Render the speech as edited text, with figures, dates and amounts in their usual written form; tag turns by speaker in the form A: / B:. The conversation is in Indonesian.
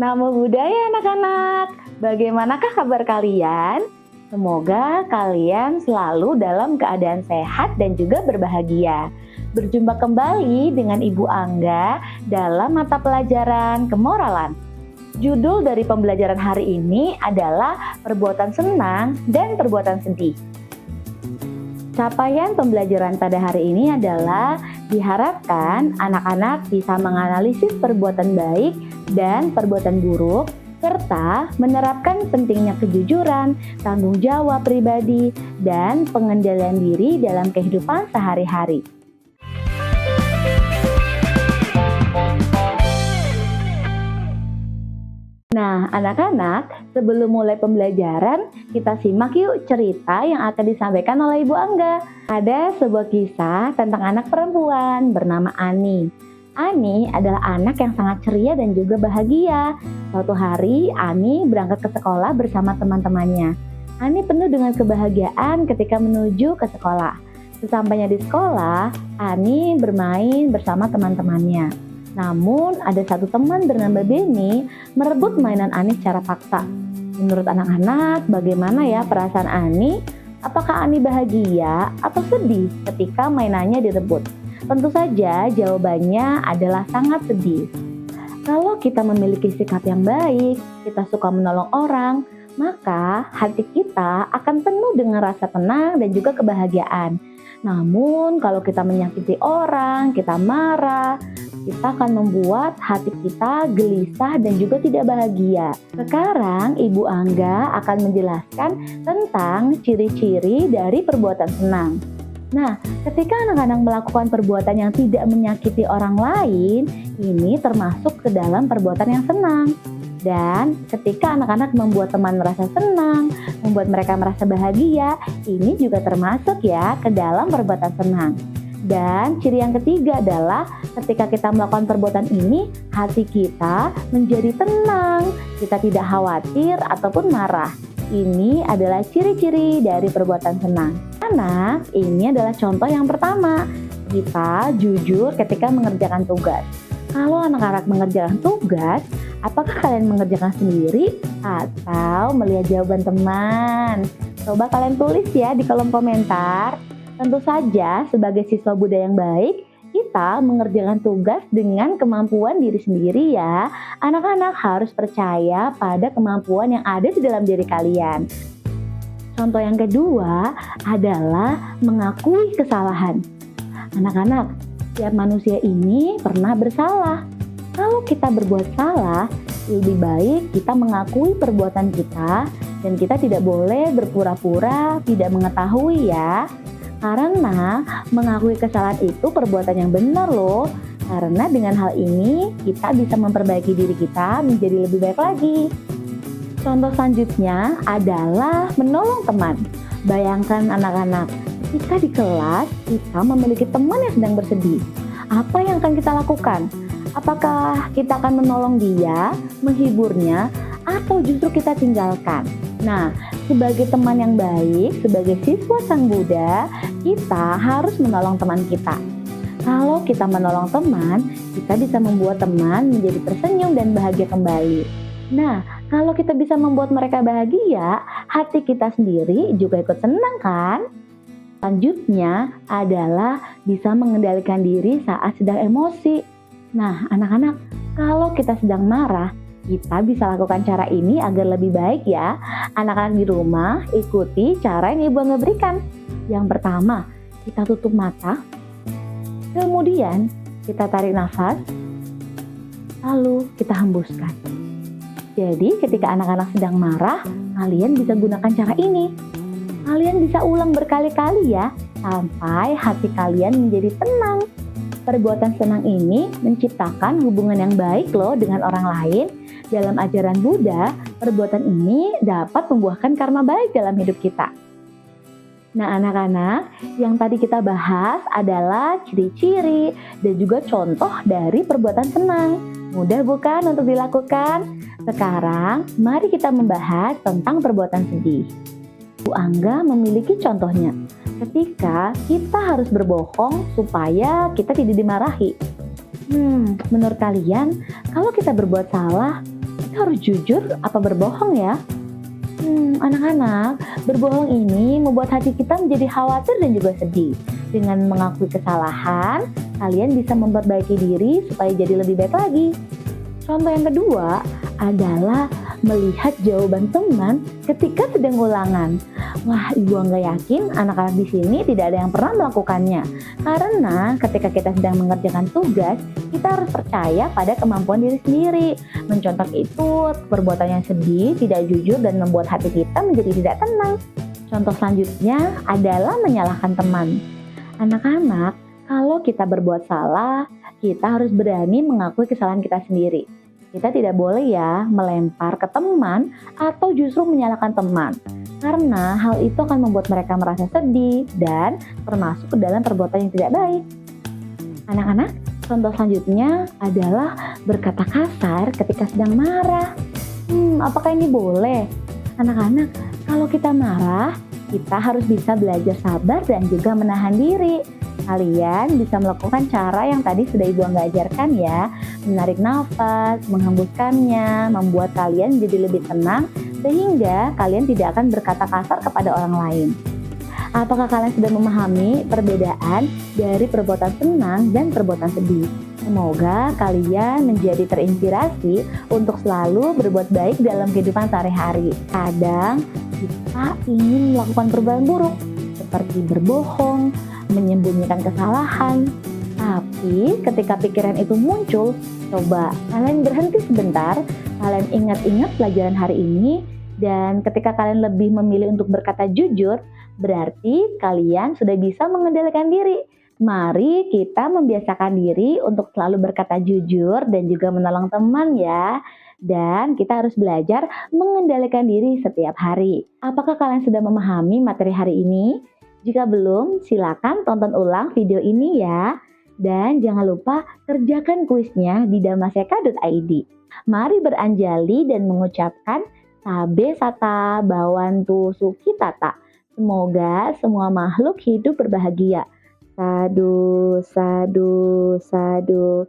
A: Namo Buddhaya anak-anak, bagaimanakah kabar kalian? Semoga kalian selalu dalam keadaan sehat dan juga berbahagia. Berjumpa kembali dengan Ibu Angga dalam mata pelajaran kemoralan. Judul dari pembelajaran hari ini adalah perbuatan senang dan perbuatan sedih. Capaian pembelajaran pada hari ini adalah diharapkan anak-anak bisa menganalisis perbuatan baik dan perbuatan buruk, serta menerapkan pentingnya kejujuran, tanggung jawab pribadi, dan pengendalian diri dalam kehidupan sehari-hari. Nah, anak-anak, sebelum mulai pembelajaran, kita simak yuk cerita yang akan disampaikan oleh Ibu Angga. Ada sebuah kisah tentang anak perempuan bernama Ani. Ani adalah anak yang sangat ceria dan juga bahagia. Suatu hari, Ani berangkat ke sekolah bersama teman-temannya. Ani penuh dengan kebahagiaan ketika menuju ke sekolah. Sesampainya di sekolah, Ani bermain bersama teman-temannya. Namun, ada satu teman bernama Benny merebut mainan Ani secara paksa. Menurut anak-anak, bagaimana ya perasaan Ani? Apakah Ani bahagia atau sedih ketika mainannya direbut? Tentu saja jawabannya adalah sangat sedih. Kalau kita memiliki sikap yang baik, kita suka menolong orang, maka hati kita akan penuh dengan rasa tenang dan juga kebahagiaan. Namun, kalau kita menyakiti orang, kita marah, kita akan membuat hati kita gelisah dan juga tidak bahagia. Sekarang Ibu Angga akan menjelaskan tentang ciri-ciri dari perbuatan senang. Nah, ketika anak-anak melakukan perbuatan yang tidak menyakiti orang lain, ini termasuk ke dalam perbuatan yang senang. Dan ketika anak-anak membuat teman merasa senang, membuat mereka merasa bahagia, ini juga termasuk ya ke dalam perbuatan senang. Dan ciri yang ketiga adalah ketika kita melakukan perbuatan ini, hati kita menjadi tenang, kita tidak khawatir ataupun marah. Ini adalah ciri-ciri dari perbuatan senang. Anak, ini adalah contoh yang pertama. Kita jujur ketika mengerjakan tugas. Kalau anak-anak mengerjakan tugas, apakah kalian mengerjakan sendiri atau melihat jawaban teman? Coba kalian tulis ya di kolom komentar. Tentu saja sebagai siswa Buddha yang baik, kita mengerjakan tugas dengan kemampuan diri sendiri ya. Anak-anak harus percaya pada kemampuan yang ada di dalam diri kalian. Contoh yang kedua adalah mengakui kesalahan. Anak-anak, setiap manusia ini pernah bersalah. Kalau kita berbuat salah, lebih baik kita mengakui perbuatan kita dan kita tidak boleh berpura-pura tidak mengetahui ya. Karena mengakui kesalahan itu perbuatan yang benar loh. Karena dengan hal ini kita bisa memperbaiki diri kita menjadi lebih baik lagi. Contoh selanjutnya adalah menolong teman. Bayangkan anak-anak, ketika di kelas kita memiliki teman yang sedang bersedih. Apa yang akan kita lakukan? Apakah kita akan menolong dia, menghiburnya, atau justru kita tinggalkan? Nah, sebagai teman yang baik, sebagai siswa Sang Buddha, kita harus menolong teman kita. Kalau kita menolong teman, kita bisa membuat teman menjadi tersenyum dan bahagia kembali. Nah, kalau kita bisa membuat mereka bahagia, hati kita sendiri juga ikut senang kan? Selanjutnya adalah bisa mengendalikan diri saat sedang emosi. Nah, anak-anak, kalau kita sedang marah, kita bisa lakukan cara ini agar lebih baik ya. Anak-anak di rumah, ikuti cara yang Ibu Angga berikan. Yang pertama, kita tutup mata. Kemudian, kita tarik nafas. Lalu, kita hembuskan. Jadi, ketika anak-anak sedang marah, kalian bisa gunakan cara ini. Kalian bisa ulang berkali-kali ya, sampai hati kalian menjadi tenang. Perbuatan senang ini menciptakan hubungan yang baik loh dengan orang lain. Dalam ajaran Buddha, perbuatan ini dapat membuahkan karma baik dalam hidup kita. Nah anak-anak, yang tadi kita bahas adalah ciri-ciri dan juga contoh dari perbuatan senang. Mudah bukan untuk dilakukan? Sekarang, mari kita membahas tentang perbuatan sedih. Bu Angga memiliki contohnya. Ketika kita harus berbohong supaya kita tidak dimarahi. Menurut kalian, kalau kita berbuat salah, kita harus jujur apa berbohong ya? Anak-anak, berbohong ini membuat hati kita menjadi khawatir dan juga sedih. Dengan mengakui kesalahan, kalian bisa memperbaiki diri supaya jadi lebih baik lagi. Contoh yang kedua adalah melihat jawaban teman ketika sedang ulangan. Wah, ibu nggak yakin anak-anak di sini tidak ada yang pernah melakukannya. Karena ketika kita sedang mengerjakan tugas, kita harus percaya pada kemampuan diri sendiri. Mencontoh itu, perbuatan yang sedih, tidak jujur, dan membuat hati kita menjadi tidak tenang. Contoh selanjutnya adalah menyalahkan teman. Anak-anak, kalau kita berbuat salah, kita harus berani mengakui kesalahan kita sendiri. Kita tidak boleh ya melempar ke teman atau justru menyalahkan teman. Karena hal itu akan membuat mereka merasa sedih dan termasuk ke dalam perbuatan yang tidak baik. Anak-anak, contoh selanjutnya adalah berkata kasar ketika sedang marah. Apakah ini boleh? Anak-anak, kalau kita marah, kita harus bisa belajar sabar dan juga menahan diri. Kalian bisa melakukan cara yang tadi sudah Ibu Angga ajarkan ya. Menarik nafas, menghembuskannya, membuat kalian jadi lebih tenang sehingga kalian tidak akan berkata kasar kepada orang lain. Apakah kalian sudah memahami perbedaan dari perbuatan senang dan perbuatan sedih? Semoga kalian menjadi terinspirasi untuk selalu berbuat baik dalam kehidupan sehari-hari. Kadang kita ingin melakukan perbuatan buruk seperti berbohong, menyembunyikan kesalahan. Tapi ketika pikiran itu muncul, coba kalian berhenti sebentar, kalian ingat-ingat pelajaran hari ini, dan ketika kalian lebih memilih untuk berkata jujur, berarti kalian sudah bisa mengendalikan diri. Mari kita membiasakan diri untuk selalu berkata jujur dan juga menolong teman ya. Dan kita harus belajar mengendalikan diri setiap hari. Apakah kalian sudah memahami materi hari ini? Jika belum, silakan tonton ulang video ini ya. Dan jangan lupa kerjakan kuisnya di damaseka.id. Mari beranjali dan mengucapkan Sabe Sata Bawantu Sukitata. Semoga semua makhluk hidup berbahagia. Sadu, sadu, sadu.